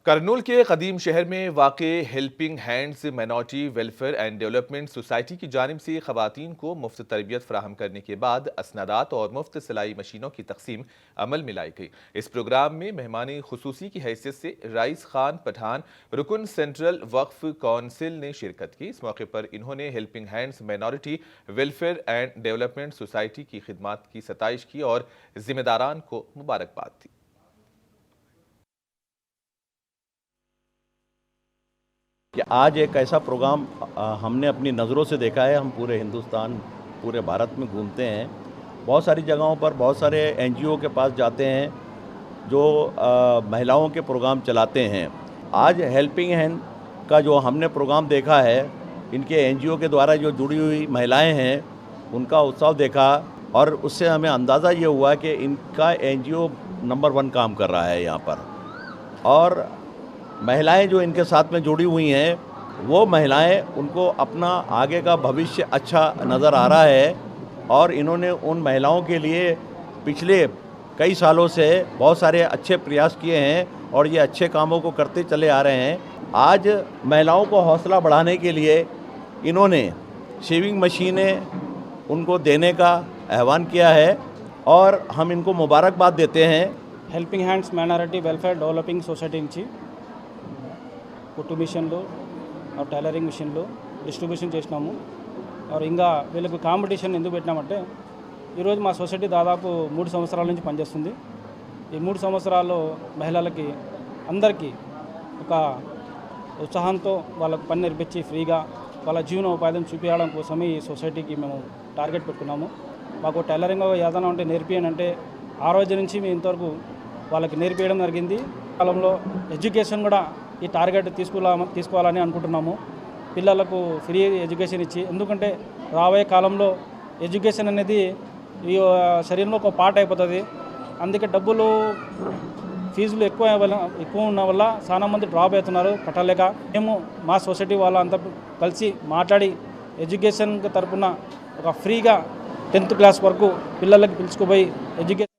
करनूल के कदीम शहर में वाक़ helping hands minority welfare and development society की जानिब से ख़वातीन को मुफ्त तरबियत फराहम करने के बाद असनादात और मुफ्त सिलाई मशीनों की तकसीम अमल में लाई गई। इस प्रोग्राम में मेहमान खुसूसी की हैसियत से राइस खान पठान रुकन सेंट्रल वक्फ कौंसिल ने शिरकत की। इस मौके पर इन्होंने helping hands minority welfare and development society की खिदमात की सताइश की और जिम्मेदारान को मुबारकबाद दी। कि आज एक ऐसा प्रोग्राम हमने अपनी नज़रों से देखा है। हम पूरे हिंदुस्तान, पूरे भारत में घूमते हैं, बहुत सारी जगहों पर बहुत सारे एनजीओ के पास जाते हैं जो महिलाओं के प्रोग्राम चलाते हैं। आज हेल्पिंग हैंड का जो हमने प्रोग्राम देखा है, इनके एनजीओ के द्वारा जो जुड़ी हुई महिलाएं हैं उनका उत्साह देखा और उससे हमें अंदाज़ा ये हुआ कि इनका एनजीओ नंबर 1 काम कर रहा है यहाँ पर। और महिलाएं जो इनके साथ में जुड़ी हुई हैं, वो महिलाएं उनको अपना आगे का भविष्य अच्छा नज़र आ रहा है और इन्होंने उन महिलाओं के लिए पिछले कई सालों से बहुत सारे अच्छे प्रयास किए हैं और ये अच्छे कामों को करते चले आ रहे हैं। आज महिलाओं को हौसला बढ़ाने के लिए इन्होंने शेविंग मशीनें उनको देने का आह्वान किया है और हम इनको मुबारकबाद देते हैं। Helping hands minority welfare developing society నుంచి కుట్టు మిషన్లు టైలరింగ్ మిషన్లు డిస్ట్రిబ్యూషన్ చేసినాము. ఇంకా వీళ్ళకి కాంపిటీషన్ ఎందుకు పెట్టినామంటే ఈరోజు మా సొసైటీ దాదాపు 3 సంవత్సరాల నుంచి పనిచేస్తుంది. ఈ 3 సంవత్సరాల్లో మహిళలకి అందరికీ ఒక ఉత్సాహంతో వాళ్ళకు పని నేర్పించి ఫ్రీగా వాళ్ళ జీవనోపాధిని చూపించడం కోసమే ఈ సొసైటీకి మేము టార్గెట్ పెట్టుకున్నాము. మాకు టైలరింగ్ ఏదైనా ఉంటే నేర్పియనంటే ఆ రోజు నుంచి మేము ఇంతవరకు వాళ్ళకి నేర్పించడం జరిగింది. కాలంలో ఎడ్యుకేషన్ కూడా ఈ టార్గెట్ తీసుకోవాలని అనుకుంటున్నాము. పిల్లలకు ఫ్రీ ఎడ్యుకేషన్ ఇచ్చి, ఎందుకంటే రాబోయే కాలంలో ఎడ్యుకేషన్ అనేది ఈ శరీరంలో ఒక పార్ట్ అయిపోతుంది. అందుకే డబ్బులు ఫీజులు ఎక్కువ ఉన్న వల్ల చాలా మంది డ్రాప్ అవుతున్నారు కట్టలేక. మేము మా సొసైటీ వాళ్ళంతా కలిసి మాట్లాడి ఎడ్యుకేషన్ తరపున ఒక ఫ్రీగా 10th క్లాస్ వరకు పిల్లలకి పిలుచుకుపోయి ఎడ్యుకేషన్